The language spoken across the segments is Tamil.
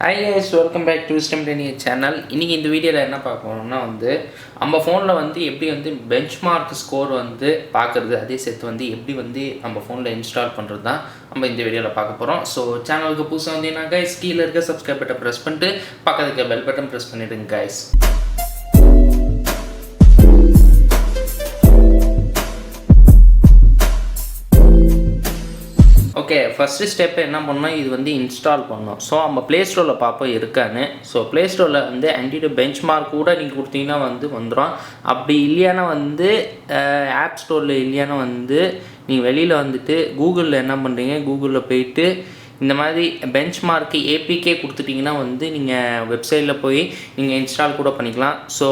Hi guys, welcome back to 𝗙cie𝗶𝗹𝗀𝗀 channel. இன்னைக்கு இந்த வீடியோல என்ன பார்க்க போறோம்னா நம்ம ஃபோன்ல எப்படி பெஞ்ச்மார்க் ஸ்கோர் பார்க்கிறது அதே சேர்த்து எப்படி நம்ம ஃபோன்ல இன்ஸ்டால் பண்றது தான் நம்ம இந்த வீடியோல பார்க்க போறோம். சோ சேனலுக்கு புதுசா வந்தீங்கன்னா guys கீழ இருக்க subscribe பட்டன் press பண்ணிட்டு பக்கத்துல இருக்க bell button press பண்ணிடுங்க guys. Okay, first step என்ன பண்ணனும் இது இன்ஸ்டால் பண்ணனும். சோ நம்ம Play Storeல பாப்போம் இருக்கானே. சோ Play Storeல AnTuTu Benchmark கூட நீங்க கொடுத்தீங்கன்னா வந்துரும். அப்படி இல்லையானா App Storeல இல்லையானா நீங்க வெளியில Googleல என்ன பண்றீங்க Googleல போய்ட்டு இந்த மாதிரி பெஞ்ச்மார்க் APK கொடுத்துட்டீங்கன்னா நீங்க வெப்சைட்ல போய் நீங்க இன்ஸ்டால் கூட பண்ணிக்கலாம். சோ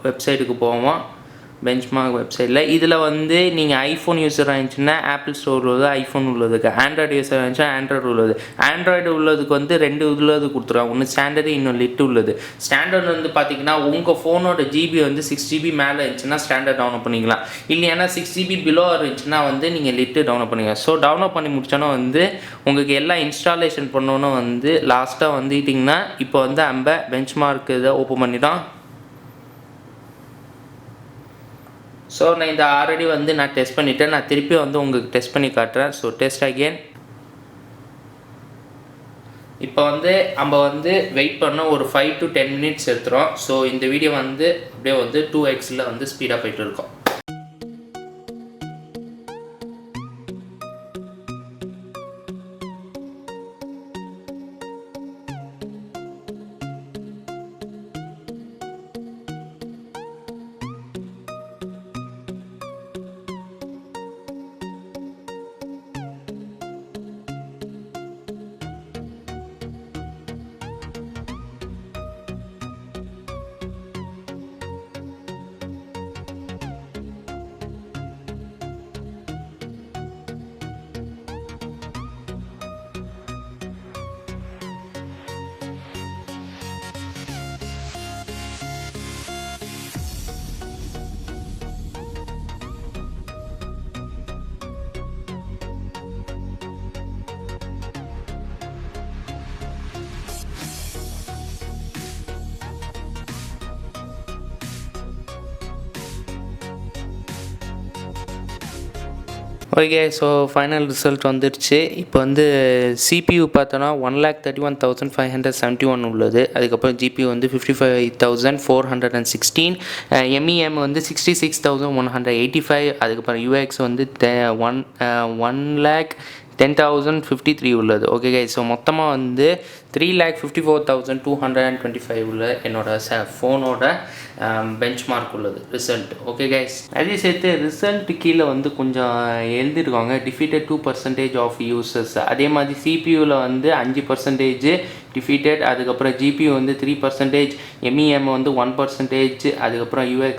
வெப்சைட்டுக்கு போவோம். பெஞ்ச்மார்க் வெப்சைட்ல இதுல நீங்க ஐபோன் யூசரா இருந்துச்சுனா ஆப்பிள் ஸ்டோர் உள்ளது ஐபோன் உள்ளதுக்கு ஆண்ட்ராய்டு யூசரா இருந்துச்சுனா ஆண்ட்ராய்டு உள்ளது ஆண்ட்ராய்டு உள்ளதுக்கு ரெண்டு உள்ளது கொடுத்துறாங்க ஒன்னு ஸ்டாண்டர்ட் இன்னொரு லிட் உள்ளது ஸ்டாண்டர்ட் பாத்தீங்கன்னா உங்க போனோட GB 6GB மேல இருந்துச்சுனா ஸ்டாண்டர்ட் டவுன்லோட் பண்ணிக்கலாம் இல்லையானா 6GB below இருந்துச்சுனா நீங்க லிட் டவுன்லோட் பண்ணிக்கலாம் சோ டவுன்லோட் பண்ணி முடிச்சனா உங்களுக்கு எல்லா இன்ஸ்டாலேஷன் பண்ணனும்னா லாஸ்டா வந்துட்டீங்கன்னா இப்போ நம்ம பெஞ்ச்மார்க் இத ஓபன் பண்ணிட்டோம் So நான் இந்த ஆல்ரெடி நான் டெஸ்ட் பண்ணிட்டேன் நான் திருப்பி உங்களுக்கு டெஸ்ட் பண்ணி காட்றேன் சோ டெஸ்ட் அகைன் இப்போ நம்ம வெயிட் பண்ண ஒரு 5 to 10 minutes எடுத்துறோம் சோ இந்த வீடியோ அப்படியே 2x ல ஸ்பீடா போயிட்டு இருக்கும் Okay, so final result வந்துருச்சு இப்போ CPU பார்த்தோம்னா 1,31,571 உள்ளது அதுக்கு அப்புறம் GPU 55,416 MEM 66,185 அதுக்கு அப்புறம் UX 1,10,053 உள்ளது ஓகே गाइस சோ மொத்தமா 3,54,225 உள்ள என்னோட ஃபோனோட பெஞ்ச்மார்க் உள்ளது ரிசல்ட் ஓகே गाइस அதே சேர்த்து ரிசல்ட் கீழ கொஞ்சம் எழுதிருக்காங்க defeated 2% of users அதே மாதிரி CPU ல 5% defeated அதுக்கு அப்புறம் GPU 3% MEM 1% அதுக்கு அப்புறம் UX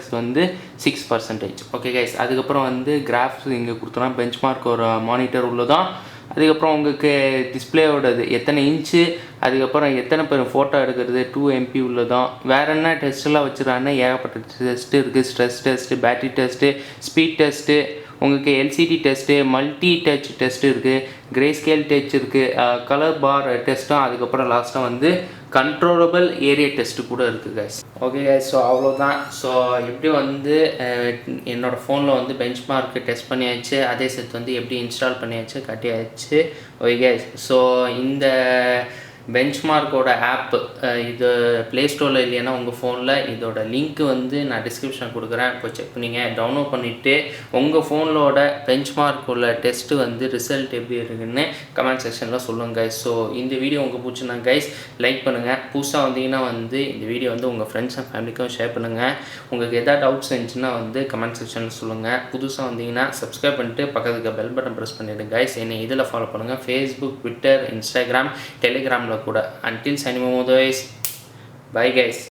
6% ஓகே गाइस அதுக்கு அப்புறம் கிராஃப்ஸ் இங்க கொடுத்தோம் பெஞ்ச்மார்க் ஒரு மானிட்டர் உள்ளதா அதுக்கு அப்புறம் உங்களுக்கு டிஸ்ப்ளேயோடது எத்தனை இன்ச் அதுக்கு அப்புறம் எத்தனை பேர் போட்டோ எடுக்கிறது 2 MP உள்ளதா வேற என்ன டெஸ்ட் எல்லாம் வச்சிரானே ஏகப்பட்ட டெஸ்ட் இருக்கு stress test battery test speed test உங்களுக்கு LCD test multi touch test இருக்கு கிரே ஸ்கேல் டச் இருக்கு கலர் பார் டெஸ்டும் அதுக்கு அப்புறம் லாஸ்டா கண்ட்ரோலபிள் ஏரியா டெஸ்ட் கூட இருக்கு गाइस ஓகே गाइस சோ அவ்வளவுதான் சோ எப்படி என்னோட ஃபோன்ல பெஞ்ச்மார்க் டெஸ்ட் பண்ணியாச்சு அதே சேர்த்து எப்படி இன்ஸ்டால் பண்ணியாச்சு காட்டியாச்சு ஓகே गाइस சோ இந்த பெஞ்ச்மார்க்கோட ஆப் இது Play Storeல இல்லைனா உங்க ஃபோன்ல இதோட லிங்க் நான் டிஸ்கிரிப்ஷன்ல கொடுக்கிறேன் போய் செக் பண்ணீங்க டவுன்லோட் பண்ணிட்டு உங்க ஃபோனோட பெஞ்ச்மார்க்கோட டெஸ்ட் ரிசல்ட் எப்படி இருக்குன்னு கமெண்ட் செக்ஷன்ல சொல்லுங்க गाइस சோ இந்த வீடியோ உங்களுக்கு பிடிச்சினா गाइस லைக் பண்ணுங்க புதுசா வந்தீங்கன்னா இந்த வீடியோ உங்க फ्रेंड्स and ஃபேமிலிக்கும் ஷேர் பண்ணுங்க உங்களுக்கு ஏதாவது டவுட்ஸ் இருந்துச்சுனா கமெண்ட் செக்ஷன்ல சொல்லுங்க புதுசா வந்தீங்கன்னா subscribe பண்ணிட்டு பக்கத்துல பெல் பட்டன் பிரஸ் பண்ணிடுங்க गाइस என்னை இதல ஃபாலோ பண்ணுங்க Facebook Twitter Instagram Telegram கூட until signing off guys bye guys